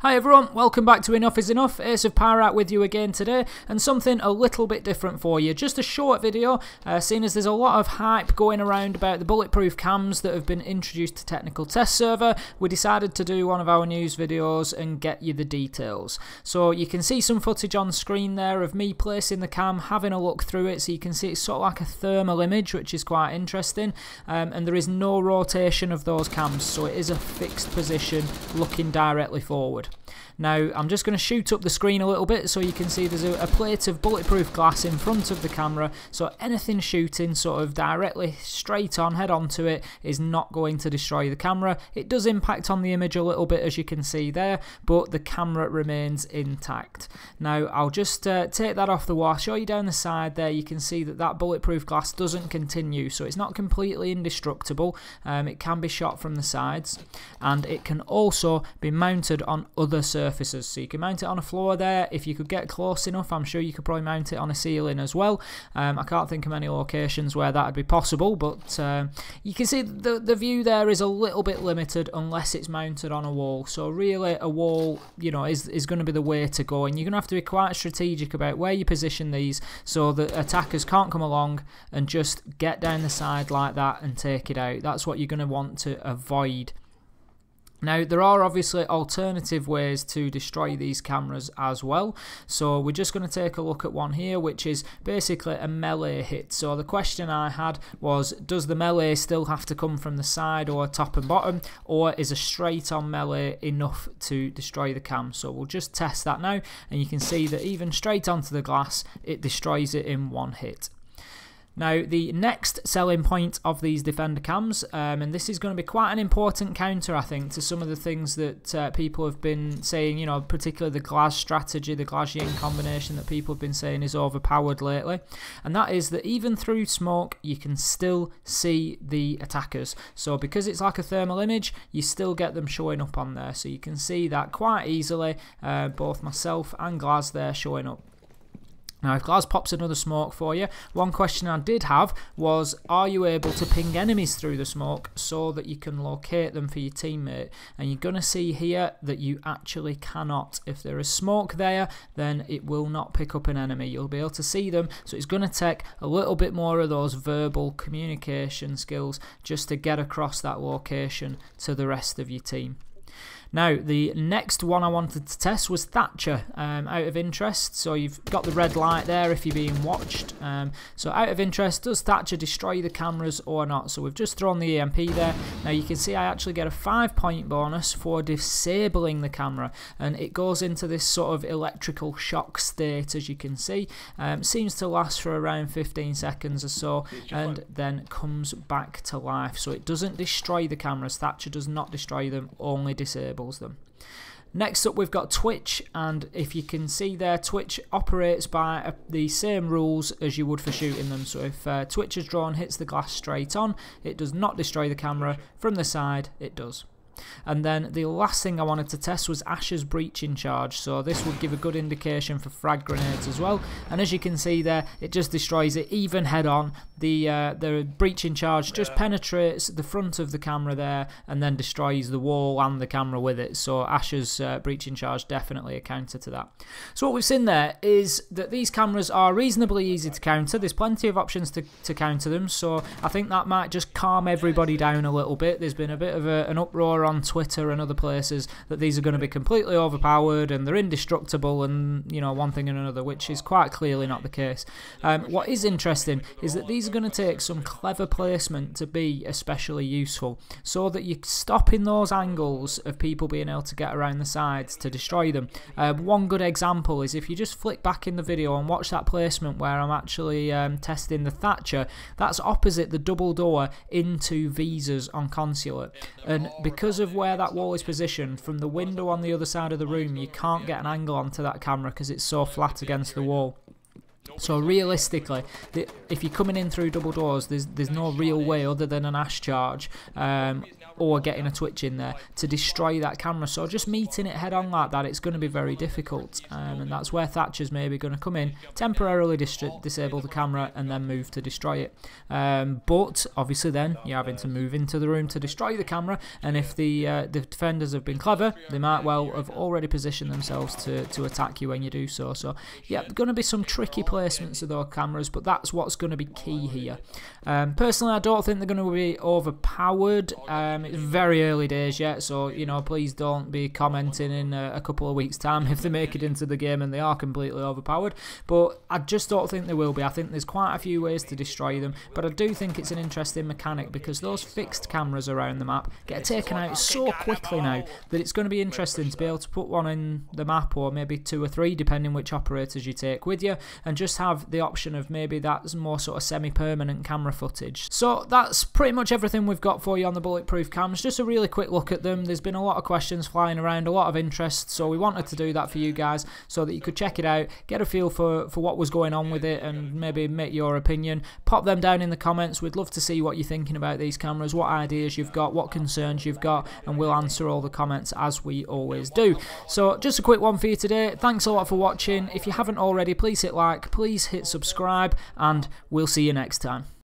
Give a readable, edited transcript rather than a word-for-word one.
Hi everyone, welcome back to Enough is Enough. Ace of Pyrat with you again today, and something a little bit different for you. Just a short video, seeing as there's a lot of hype going around about the Bulletproof cams that have been introduced to Technical Test Server. We decided to do one of our news videos and get you the details. So you can see some footage on screen there of me placing the cam, having a look through it, so you can see it's sort of like a thermal image, which is quite interesting, and there is no rotation of those cams, so it is a fixed position looking directly forward. Now I'm just going to shoot up the screen a little bit so you can see there's a plate of bulletproof glass in front of the camera, so anything shooting sort of directly straight on, head onto it, is not going to destroy the camera. It does impact on the image a little bit, as you can see there, but the camera remains intact. Now I'll just take that off the wall. I'll show you down the side there. You can see that that bulletproof glass doesn't continue, so it's not completely indestructible. It can be shot from the sides, and it can also be mounted on other surfaces, so you can mount it on a floor there. If you could get close enough, I'm sure you could probably mount it on a ceiling as well. I can't think of many locations where that would be possible, but you can see the view there is a little bit limited unless it's mounted on a wall. So really a wall, you know, is going to be the way to go, and you're going to have to be quite strategic about where you position these so that attackers can't come along and just get down the side like that and take it out. That's what you're going to want to avoid. Now there are obviously alternative ways to destroy these cameras as well, so we're just going to take a look at one here, which is basically a melee hit. So the question I had was, does the melee still have to come from the side or top and bottom, or is a straight on melee enough to destroy the cam? So we'll just test that now, and you can see that even straight onto the glass it destroys it in one hit. Now the next selling point of these defender cams, and this is going to be quite an important counter I think to some of the things that people have been saying, you know, particularly the Glaz strategy, the Glaz-Yin combination that people have been saying is overpowered lately, and that is that even through smoke you can still see the attackers. So because it's like a thermal image, you still get them showing up on there, so you can see that quite easily, both myself and Glaz there showing up. Now if Glaz pops another smoke for you, one question I did have was, are you able to ping enemies through the smoke so that you can locate them for your teammate? And you're going to see here that you actually cannot. If there is smoke there, then it will not pick up an enemy. You'll be able to see them, so it's going to take a little bit more of those verbal communication skills just to get across that location to the rest of your team. Now the next one I wanted to test was Thatcher, out of interest. So you've got the red light there if you're being watched. So out of interest, does Thatcher destroy the cameras or not? So we've just thrown the EMP there. Now you can see I actually get a 5-point bonus for disabling the camera, and it goes into this sort of electrical shock state, as you can see. Seems to last for around 15 seconds or so, and then comes back to life. So it doesn't destroy the cameras. Thatcher does not destroy them, only disables them. Next up we've got Twitch, and if you can see there, Twitch operates by the same rules as you would for shooting them. So if Twitch's drone hits the glass straight on, it does not destroy the camera. From the side it does. And then the last thing I wanted to test was Asher's breaching charge. So this would give a good indication for frag grenades as well, and as you can see there, it just destroys it even head on. The breaching charge just penetrates the front of the camera there and then destroys the wall and the camera with it. So Asher's breaching charge definitely a counter to that. So what we've seen there is that these cameras are reasonably easy to counter. There's plenty of options to counter them, so I think that might just calm everybody down a little bit. There's been a bit of an uproar on Twitter and other places that these are going to be completely overpowered and they're indestructible and, you know, one thing and another, which is quite clearly not the case. What is interesting is that these are going to take some clever placement to be especially useful, so that you're stopping those angles of people being able to get around the sides to destroy them. One good example is if you just flick back in the video and watch that placement where I'm actually testing the Thatcher, that's opposite the double door into visors on Consulate, and because of where that wall is positioned, from the window on the other side of the room you can't get an angle onto that camera because it's so flat against the wall. So realistically, if you're coming in through double doors, there's no real way other than an Ash charge or getting a twitch in there to destroy that camera. So just meeting it head on like that, it's going to be very difficult, and that's where Thatcher's maybe going to come in, temporarily disable the camera and then move to destroy it. But obviously then you're having to move into the room to destroy the camera, and if the defenders have been clever, they might well have already positioned themselves to attack you when you do so. So yeah, going to be some tricky placements of those cameras, but that's what's going to be key here. Personally, I don't think they're going to be overpowered. It's very early days yet, so you know, please don't be commenting in a couple of weeks time if they make it into the game and they are completely overpowered, but I just don't think they will be. I think there's quite a few ways to destroy them, but I do think it's an interesting mechanic because those fixed cameras around the map get taken out so quickly now that it's going to be interesting to be able to put one in the map, or maybe 2 or 3 depending which operators you take with you, and just have the option of maybe that's more sort of semi-permanent camera footage. So that's pretty much everything we've got for you on the Bulletproof cams. Just a really quick look at them. There's been a lot of questions flying around, a lot of interest, so we wanted to do that for you guys so that you could check it out, get a feel for what was going on with it, and maybe make your opinion. Pop them down in the comments. We'd love to see what you're thinking about these cameras, what ideas you've got, what concerns you've got, and we'll answer all the comments as we always do. So just a quick one for you today. Thanks a lot for watching. If you haven't already, please hit like, please hit subscribe, and we'll see you next time.